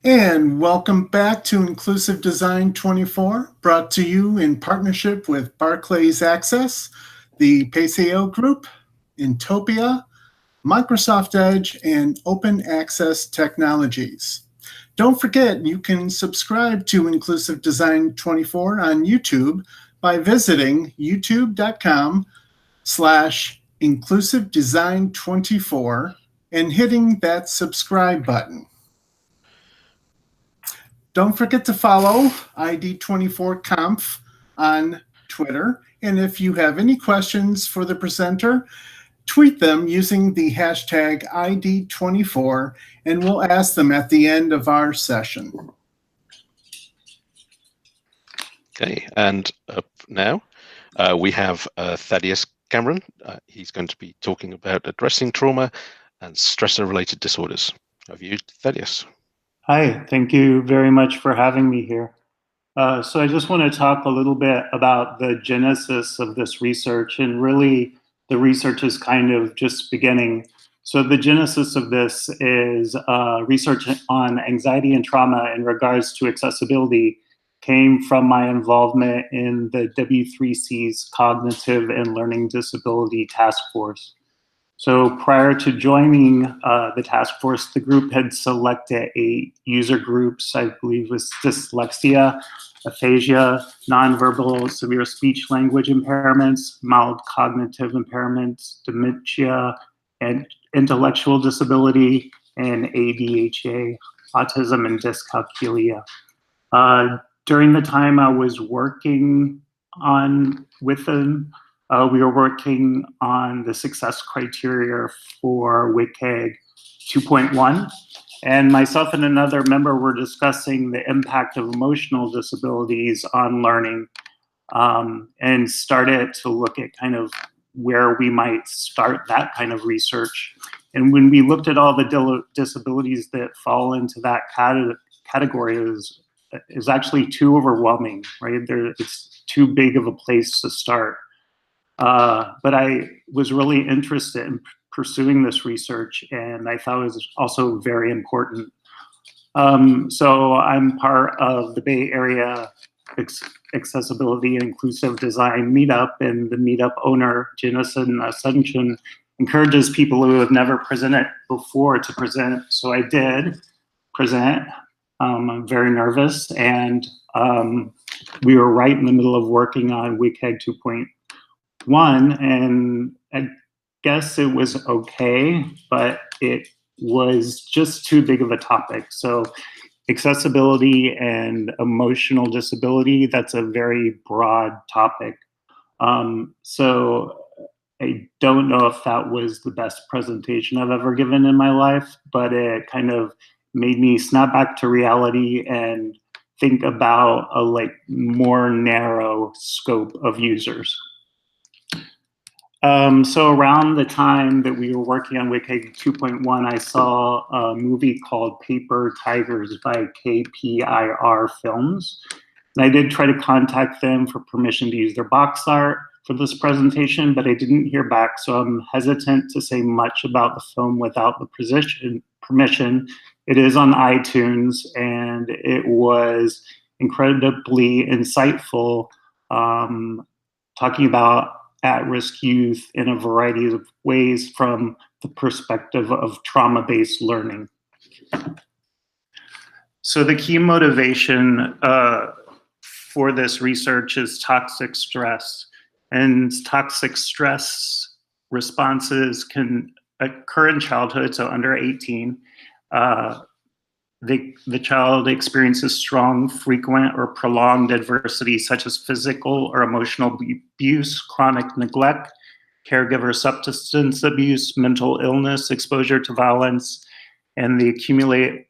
And welcome back to Inclusive Design 24, brought to you in partnership with Barclays Access, the PACEO Group, Intopia, Microsoft Edge, and Open Access Technologies. Don't forget, you can subscribe to Inclusive Design 24 on YouTube by visiting youtube.com/inclusivedesign24 and hitting that subscribe button. Don't forget to follow ID24Conf on Twitter. And if you have any questions for the presenter, tweet them using the hashtag ID24, and we'll ask them at the end of our session. Okay, and up now we have Thaddeus Cambron. He's going to be talking about addressing trauma and stressor-related disorders. Over to you, Thaddeus. Hi, thank you very much for having me here. So I just want to talk a little bit about the genesis of this research, and really the research is kind of just beginning. So the genesis of this is research on anxiety and trauma in regards to accessibility came from my involvement in the W3C's Cognitive and Learning Disability Task Force. So prior to joining the task force, the group had selected 8 user groups. I believe was dyslexia, aphasia, nonverbal severe speech language impairments, mild cognitive impairments, dementia, and intellectual disability, and ADHD, autism and dyscalculia. During the time I was working with them, we were working on the success criteria for WCAG 2.1, and myself and another member were discussing the impact of emotional disabilities on learning, and started to look at kind of where we might start that kind of research. And when we looked at all the disabilities that fall into that category, is actually too overwhelming, right? It's too big of a place to start. But I was really interested in pursuing this research, and I thought it was also very important. So I'm part of the Bay Area Accessibility and Inclusive Design Meetup, and the Meetup owner, Janison Ascension, encourages people who have never presented before to present. So I did present. I'm very nervous, and we were right in the middle of working on WCAG 2.1, and I guess it was okay, but it was just too big of a topic. So accessibility and emotional disability, that's a very broad topic. So I don't know if that was the best presentation I've ever given in my life, but it kind of made me snap back to reality and think about a more narrow scope of users. So around the time that we were working on WCAG 2.1, I saw a movie called Paper Tigers by KPIR Films. And I did try to contact them for permission to use their box art for this presentation, but I didn't hear back. So I'm hesitant to say much about the film without the permission. It is on iTunes, and it was incredibly insightful, talking about at-risk youth in a variety of ways from the perspective of trauma-based learning. So the key motivation for this research is toxic stress. And toxic stress responses can occur in childhood, so under 18. The child experiences strong, frequent, or prolonged adversity, such as physical or emotional abuse, chronic neglect, caregiver substance abuse, mental illness, exposure to violence, and the accumulated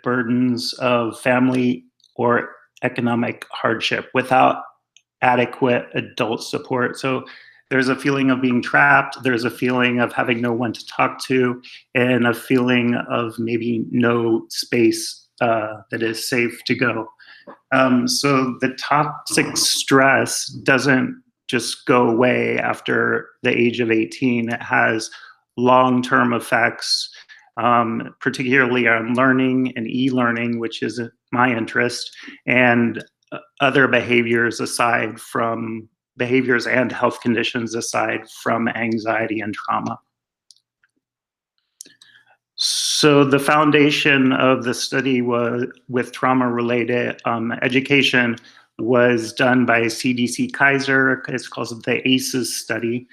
burdens of family or economic hardship without adequate adult support. So there's a feeling of being trapped, there's a feeling of having no one to talk to, and a feeling of maybe no space that is safe to go. So the toxic stress doesn't just go away after the age of 18. It has long-term effects particularly on learning and e-learning, which is my interest, and other behaviors and health conditions aside from anxiety and trauma. So the foundation of the study with trauma-related education was done by CDC-Kaiser. It's called the ACEs study.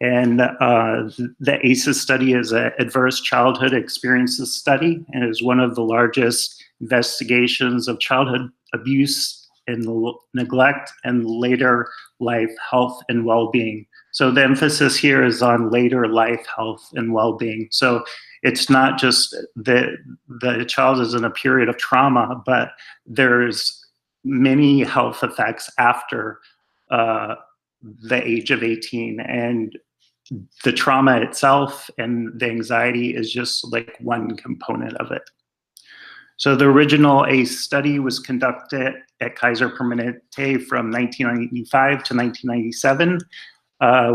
And the ACEs study is an adverse childhood experiences study, and is one of the largest investigations of childhood abuse and neglect and later life health and well-being. So the emphasis here is on later life health and well-being. So it's not just that the child is in a period of trauma, but there's many health effects after the age of 18. And the trauma itself and the anxiety is just like one component of it. So the original ACE study was conducted at Kaiser Permanente from 1995 to 1997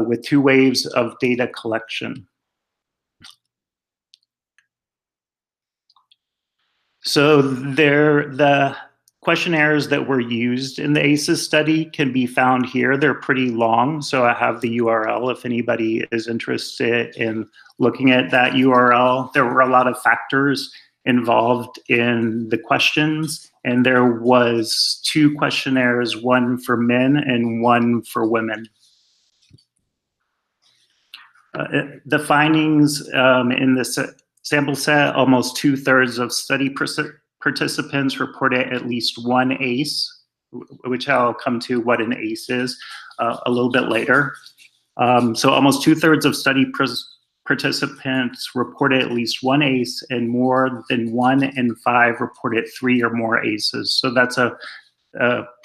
with 2 waves of data collection. So the questionnaires that were used in the ACEs study can be found here. They're pretty long, so I have the URL if anybody is interested in looking at that URL. There were a lot of factors involved in the questions, and there was 2 questionnaires, one for men and one for women. The findings in this sample set, almost 2/3 of study participants reported at least one ACE, which I'll come to what an ACE is a little bit later. So almost 2/3 of study participants reported at least one ACE, and more than 1 in 5 reported 3 or more ACEs. So that's a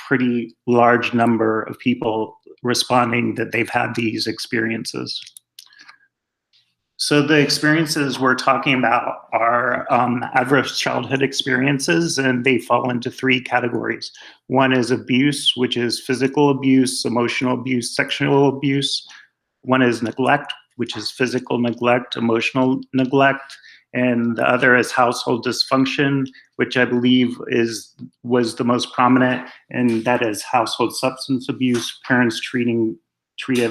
pretty large number of people responding that they've had these experiences. So the experiences we're talking about are adverse childhood experiences, and they fall into 3 categories. One is abuse, which is physical abuse, emotional abuse, sexual abuse. One is neglect, which is physical neglect, emotional neglect. And the other is household dysfunction, which I believe was the most prominent, and that is household substance abuse, parents treated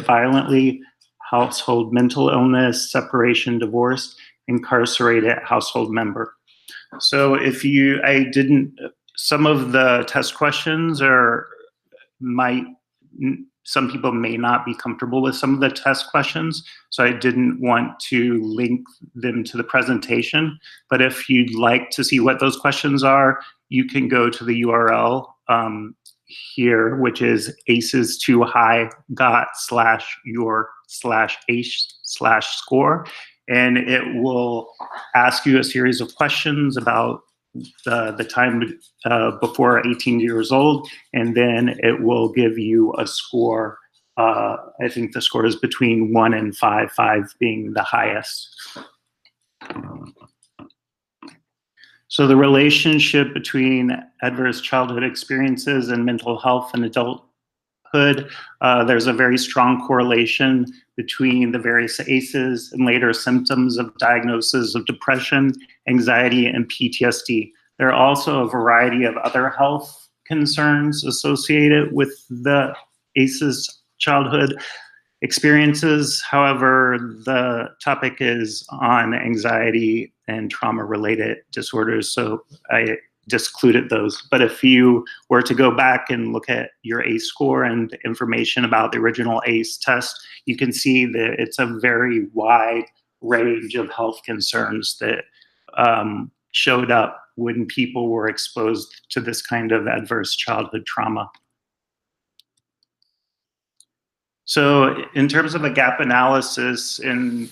violently, household mental illness, separation, divorce, incarcerated household member. So some of the test questions some people may not be comfortable with some of the test questions, so I didn't want to link them to the presentation. But if you'd like to see what those questions are, you can go to the URL here, which is aces2high.your/ACE/score, and it will ask you a series of questions about the time before 18 years old, and then it will give you a score. I think the score is between 1 and 5, 5 being the highest. So the relationship between adverse childhood experiences and mental health and adulthood, there's a very strong correlation between the various ACEs and later symptoms of diagnosis of depression, anxiety, and PTSD. There are also a variety of other health concerns associated with the ACEs childhood experiences. However, the topic is on anxiety and trauma-related disorders, so I discluded those. But if you were to go back and look at your ACE score and information about the original ACE test, you can see that it's a very wide range of health concerns that showed up when people were exposed to this kind of adverse childhood trauma. So in terms of a gap analysis in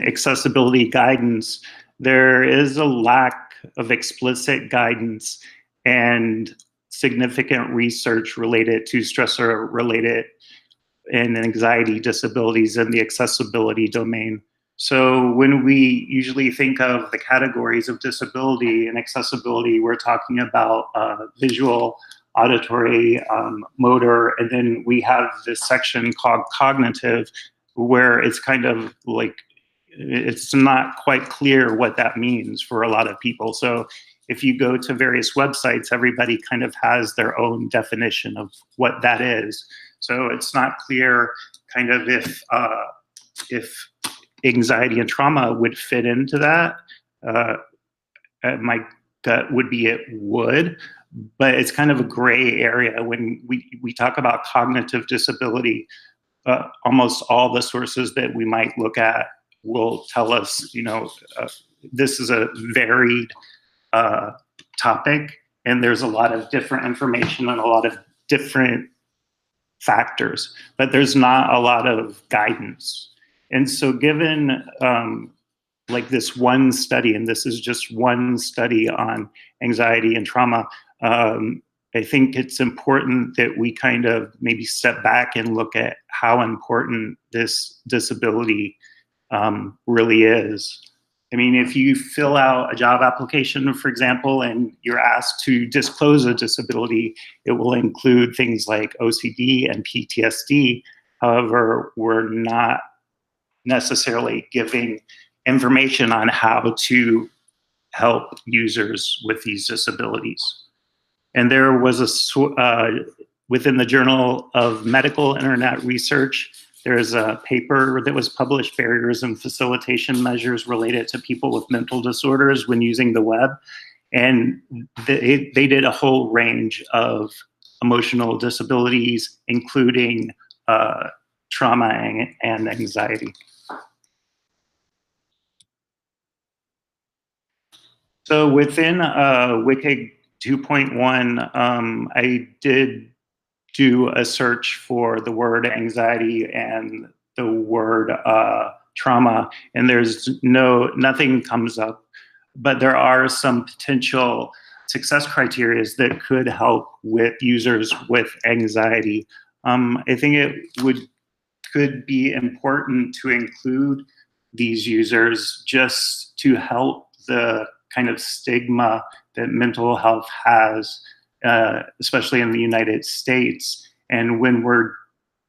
accessibility guidance, there is a lack of explicit guidance and significant research related to stressor-related and anxiety disabilities in the accessibility domain. So when we usually think of the categories of disability and accessibility, we're talking about visual, auditory, motor, and then we have this section called cognitive, where it's kind of like it's not quite clear what that means for a lot of people. So if you go to various websites, everybody kind of has their own definition of what that is. So it's not clear kind of if anxiety and trauma would fit into that. My gut would be it would, but it's kind of a gray area. When we talk about cognitive disability, almost all the sources that we might look at will tell us, this is a varied topic, and there's a lot of different information and a lot of different factors, but there's not a lot of guidance. And so given like this one study, and this is just one study on anxiety and trauma, I think it's important that we kind of maybe step back and look at how important this disability really is. I mean, if you fill out a job application, for example, and you're asked to disclose a disability, it will include things like OCD and PTSD. However, we're not necessarily giving information on how to help users with these disabilities. And there was within the Journal of Medical Internet Research, there's a paper that was published, Barriers and Facilitation Measures Related to People with Mental Disorders When Using the Web. And they did a whole range of emotional disabilities, including trauma and anxiety. So within WCAG 2.1, I did do a search for the word anxiety and the word trauma, and there's nothing comes up, but there are some potential success criteria that could help with users with anxiety. I think it could be important to include these users just to help the kind of stigma that mental health has, especially in the United States. And when we're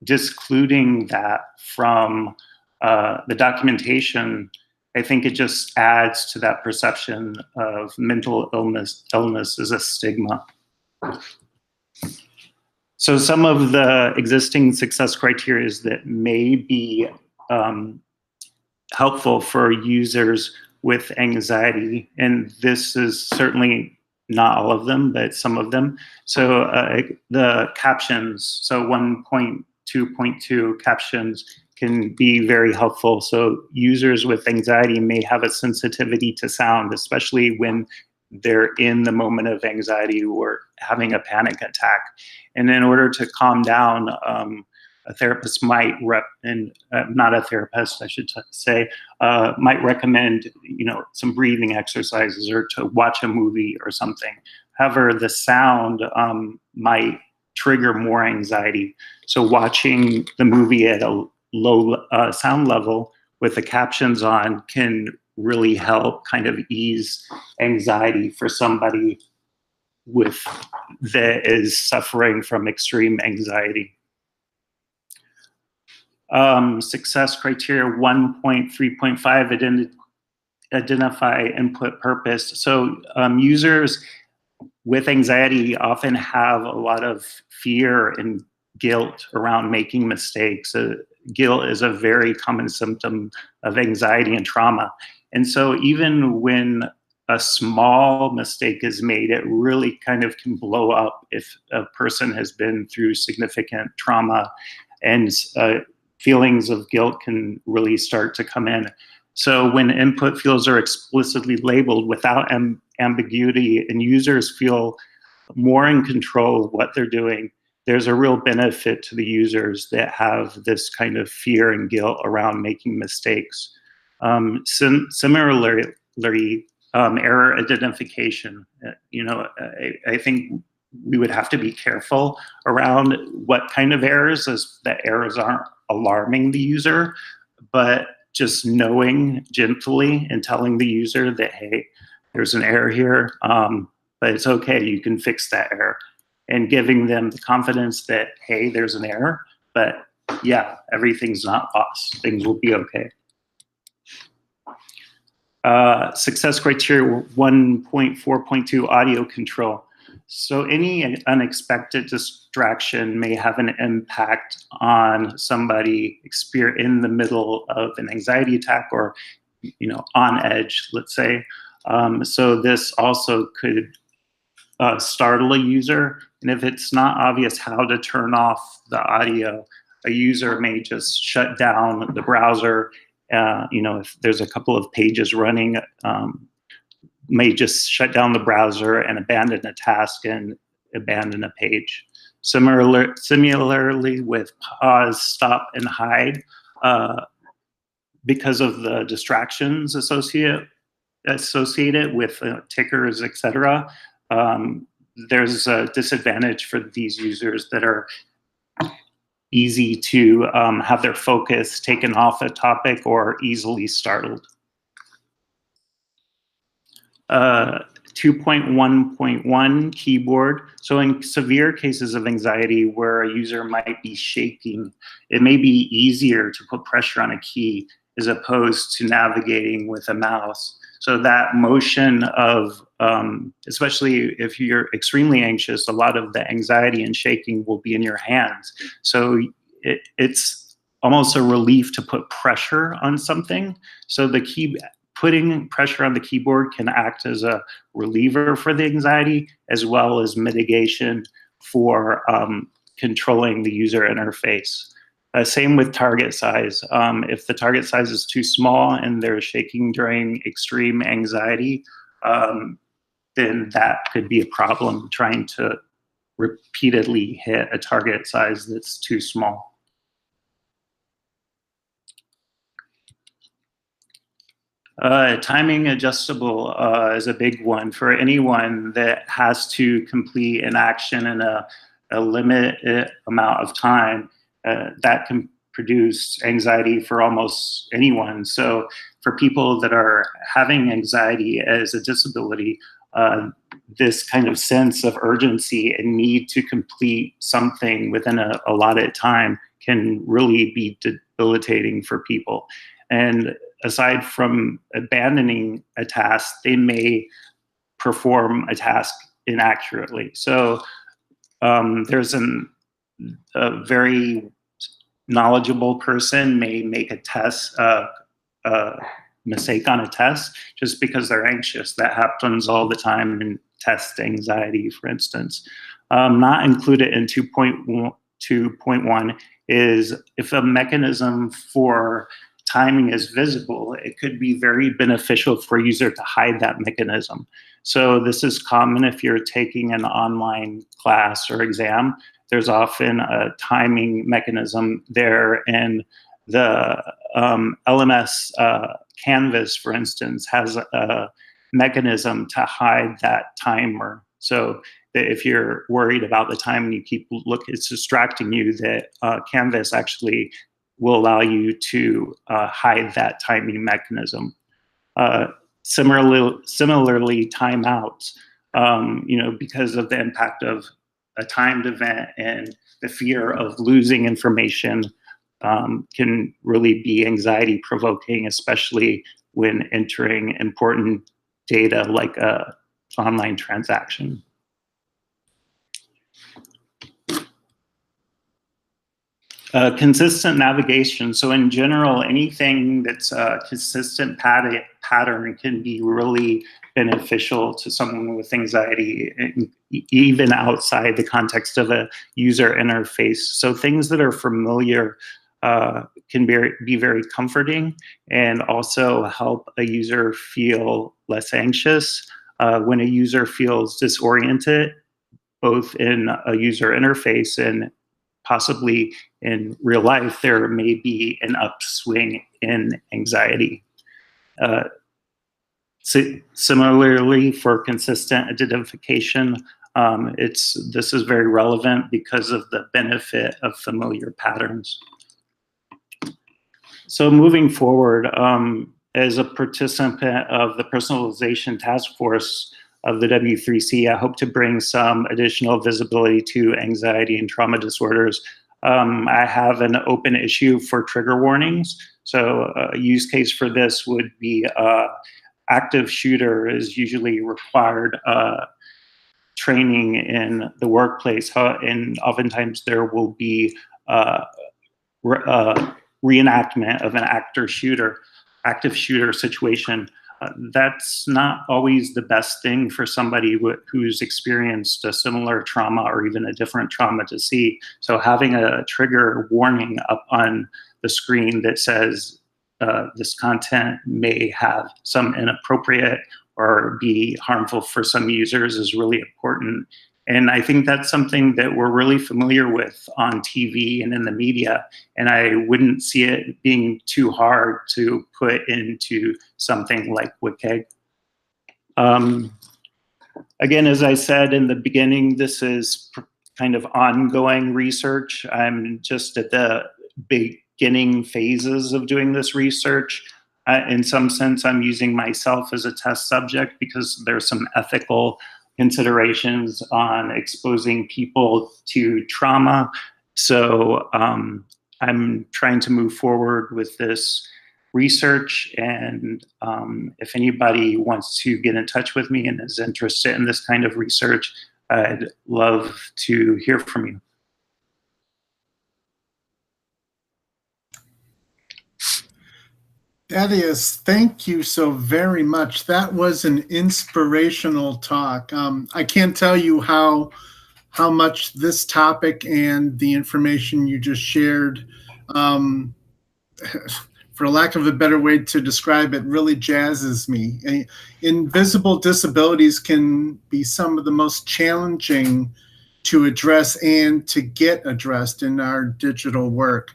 discluding that from the documentation, I think it just adds to that perception of mental illness as a stigma. So some of the existing success criteria that may be helpful for users with anxiety, and this is certainly not all of them, but some of them. So the captions, so 1.2.2 captions can be very helpful. So users with anxiety may have a sensitivity to sound, especially when they're in the moment of anxiety or having a panic attack. And in order to calm down, a therapist might not a therapist, I should say, might recommend, some breathing exercises or to watch a movie or something. However, the sound might trigger more anxiety. So watching the movie at a low sound level with the captions on can really help kind of ease anxiety for somebody that is suffering from extreme anxiety. Success criteria 1.3.5, identify input purpose. So users with anxiety often have a lot of fear and guilt around making mistakes. Guilt is a very common symptom of anxiety and trauma. And so even when a small mistake is made, it really kind of can blow up if a person has been through significant trauma, and feelings of guilt can really start to come in. So when input fields are explicitly labeled without ambiguity and users feel more in control of what they're doing, there's a real benefit to the users that have this kind of fear and guilt around making mistakes. Similarly, error identification. I think we would have to be careful around what kind of errors, as that errors aren't alarming the user, but just knowing gently and telling the user that, hey, there's an error here, but it's okay, you can fix that error. And giving them the confidence that, hey, there's an error, but yeah, everything's not lost. Things will be okay. Success criteria 1.4.2 audio control. So any unexpected distraction may have an impact on somebody in the middle of an anxiety attack or, on edge, let's say. So this also could startle a user. And if it's not obvious how to turn off the audio, a user may just shut down the browser. If there's a couple of pages running, may just shut down the browser and abandon a task and abandon a page. Similarly with pause, stop, and hide, because of the distractions associated with tickers, etc. There's a disadvantage for these users that are easy to have their focus taken off a topic or easily startled. 2.1.1 keyboard. So in severe cases of anxiety where a user might be shaking, it may be easier to put pressure on a key as opposed to navigating with a mouse. So that motion of, especially if you're extremely anxious, a lot of the anxiety and shaking will be in your hands. So it's almost a relief to put pressure on something. So putting pressure on the keyboard can act as a reliever for the anxiety, as well as mitigation for controlling the user interface. Same with target size. If the target size is too small and they're shaking during extreme anxiety, then that could be a problem, trying to repeatedly hit a target size that's too small. Timing adjustable is a big one for anyone that has to complete an action in a limited amount of time. That can produce anxiety for almost anyone. So for people that are having anxiety as a disability, this kind of sense of urgency and need to complete something within a allotted time can really be debilitating for people. And aside from abandoning a task, they may perform a task inaccurately. So there's a very knowledgeable person may make a mistake on a test just because they're anxious. That happens all the time in test anxiety, for instance. Not included in 2.1 is if a mechanism for timing is visible, it could be very beneficial for a user to hide that mechanism. So this is common if you're taking an online class or exam. There's often a timing mechanism there, and the LMS Canvas, for instance, has a mechanism to hide that timer. So that if you're worried about the time and you keep it's distracting you, that Canvas actually will allow you to hide that timing mechanism. Similarly, timeouts, because of the impact of a timed event and the fear of losing information can really be anxiety provoking, especially when entering important data like a online transaction. Consistent navigation. So in general, anything that's a consistent pattern can be really beneficial to someone with anxiety, even outside the context of a user interface. So things that are familiar can be very comforting and also help a user feel less anxious. When a user feels disoriented, both in a user interface and possibly in real life, there may be an upswing in anxiety. Similarly, for consistent identification, this is very relevant because of the benefit of familiar patterns. So moving forward, as a participant of the personalization task force of the W3C, I hope to bring some additional visibility to anxiety and trauma disorders. I have an open issue for trigger warnings. So a use case for this would be active shooter is usually required training in the workplace, and oftentimes there will be reenactment of an active shooter situation. That's not always the best thing for somebody who's experienced a similar trauma or even a different trauma to see. So having a trigger warning up on the screen that says this content may have some inappropriate or be harmful for some users is really important. And I think that's something that we're really familiar with on TV and in the media. And I wouldn't see it being too hard to put into something like WCAG. Again, as I said in the beginning, this is kind of ongoing research. I'm just at the beginning phases of doing this research. In some sense, I'm using myself as a test subject because there's some ethical considerations on exposing people to trauma. So I'm trying to move forward with this research, and if anybody wants to get in touch with me and is interested in this kind of research, I'd love to hear from you. Thaddeus, thank you so very much. That was an inspirational talk. I can't tell you how much this topic and the information you just shared, for lack of a better way to describe it, really jazzes me. Invisible disabilities can be some of the most challenging to address and to get addressed in our digital work.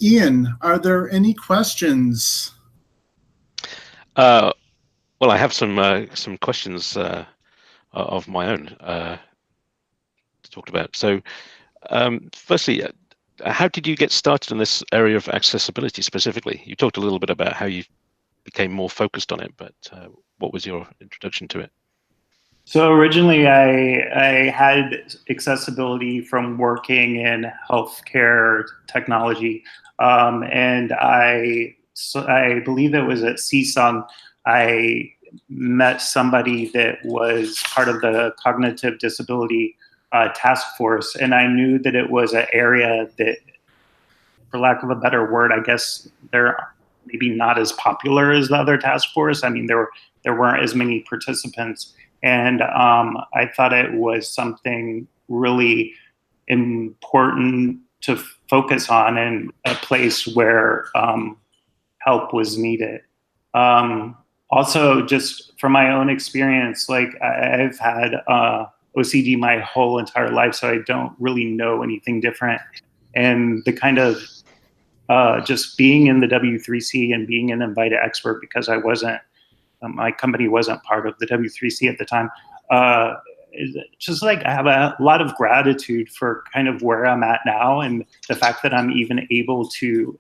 Ian, are there any questions? Well, I have some questions of my own to talk about. So, firstly, how did you get started in this area of accessibility specifically? You talked a little bit about how you became more focused on it, but what was your introduction to it? So originally I had accessibility from working in healthcare technology. And I believe it was at CSUN, I met somebody that was part of the cognitive disability task force. And I knew that it was an area that, for lack of a better word, I guess they're maybe not as popular as the other task force. I mean, there weren't as many participants. And I thought it was something really important to focus on and a place where help was needed. Also, just from my own experience, like I've had OCD my whole entire life, so I don't really know anything different. And the kind of just being in the W3C and being an invited expert, because I wasn't, my company wasn't part of the W3C at the time. Just like I have a lot of gratitude for kind of where I'm at now, and the fact that I'm even able to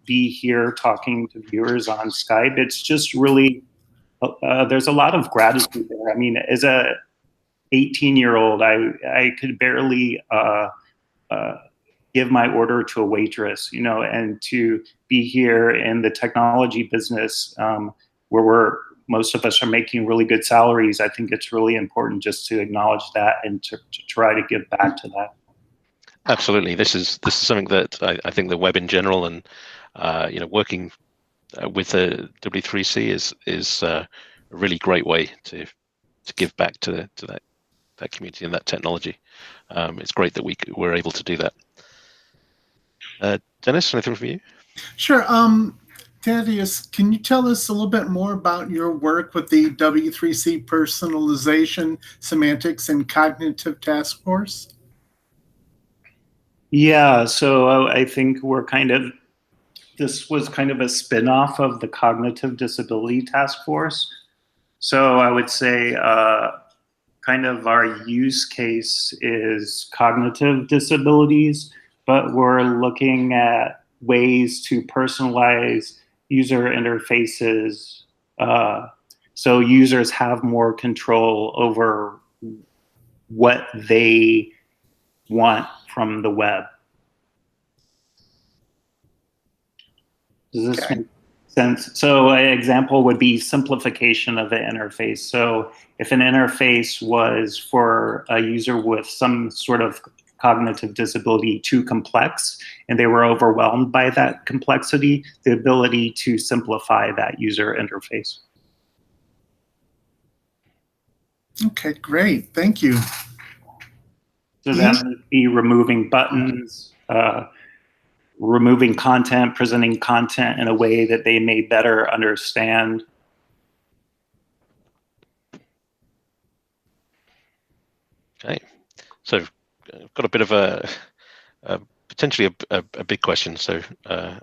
be here talking to viewers on Skype. It's just really, there's a lot of gratitude there. I mean, as a 18-year-old, I could barely give my order to a waitress, you know, and to be here in the technology business where most of us are making really good salaries. I think it's really important just to acknowledge that and to try to give back to that. Absolutely, this is something that I think the web in general and you know, working with the W3C is a really great way to give back to that community and that technology. It's great that we're able to do that. Dennis, anything from you? Sure. Thaddeus, can you tell us a little bit more about your work with the W3C Personalization, Semantics, and Cognitive Task Force? Yeah, so I think this was kind of a spin-off of the Cognitive Disability Task Force. So I would say kind of our use case is cognitive disabilities, but we're looking at ways to personalize user interfaces so users have more control over what they want from the web. Does this make sense. So an example would be simplification of the interface. So if an interface was for a user with some sort of cognitive disability too complex and they were overwhelmed by that complexity, the ability to simplify that user interface. Okay, great. Thank you. So that would be removing buttons, removing content, presenting content in a way that they may better understand. Okay, so I've got a bit of a potentially a big question. So I'm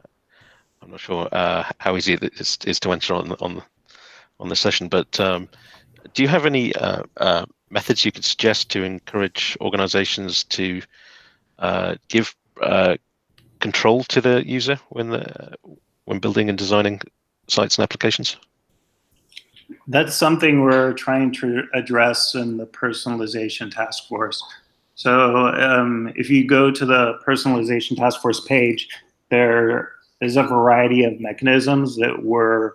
not sure how easy it is to answer on the session, but do you have any methods you could suggest to encourage organizations to give control to the user when building and designing sites and applications? That's something we're trying to address in the personalization task force. So if you go to the personalization task force page, there is a variety of mechanisms that we're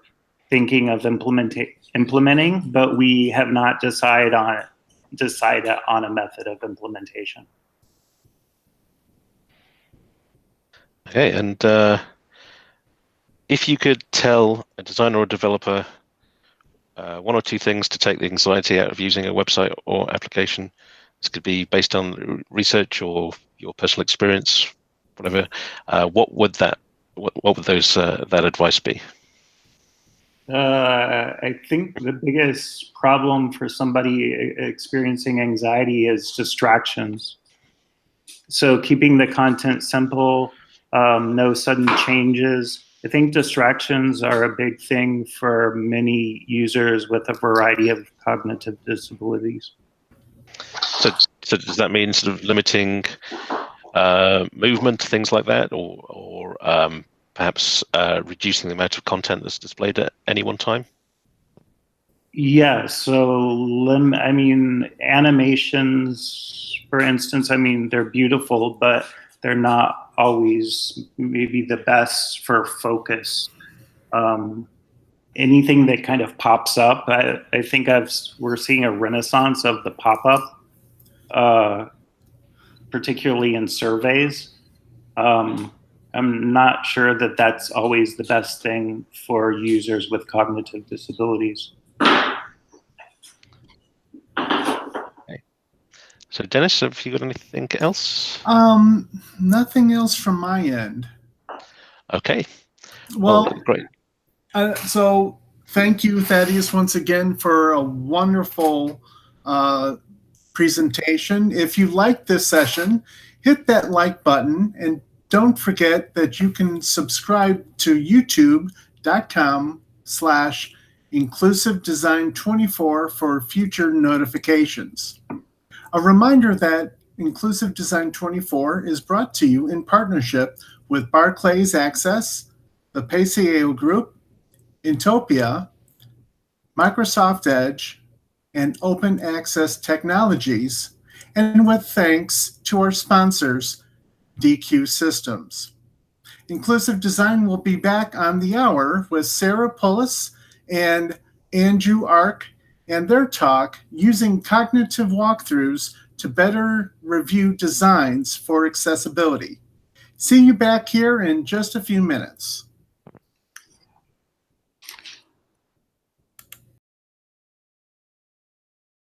thinking of implementing, but we have not decided on a method of implementation. Okay, and if you could tell a designer or developer one or two things to take the anxiety out of using a website or application, this could be based on research or your personal experience, whatever, what would that advice be? I think the biggest problem for somebody experiencing anxiety is distractions. So keeping the content simple, no sudden changes. I think distractions are a big thing for many users with a variety of cognitive disabilities. So does that mean sort of limiting movement, things like that, or perhaps reducing the amount of content that's displayed at any one time? Yeah, so I mean, animations, for instance, I mean, they're beautiful, but they're not always maybe the best for focus. Anything that kind of pops up, I think we're seeing a renaissance of the pop-up, particularly in surveys. I'm not sure that that's always the best thing for users with cognitive disabilities. Okay. So Dennis, have you got anything else? Nothing else from my end. Okay. Well, great. So thank you, Thaddeus, once again for a wonderful presentation. If you liked this session, hit that like button, and don't forget that you can subscribe to youtube.com/inclusivedesign24 for future notifications. A reminder that Inclusive Design 24 is brought to you in partnership with Barclays Access, the PACEO Group, Intopia, Microsoft Edge, and Open Access Technologies, and with thanks to our sponsors, DQ Systems. Inclusive Design will be back on the hour with Sarah Pullis and Andrew Ark and their talk using cognitive walkthroughs to better review designs for accessibility. See you back here in just a few minutes.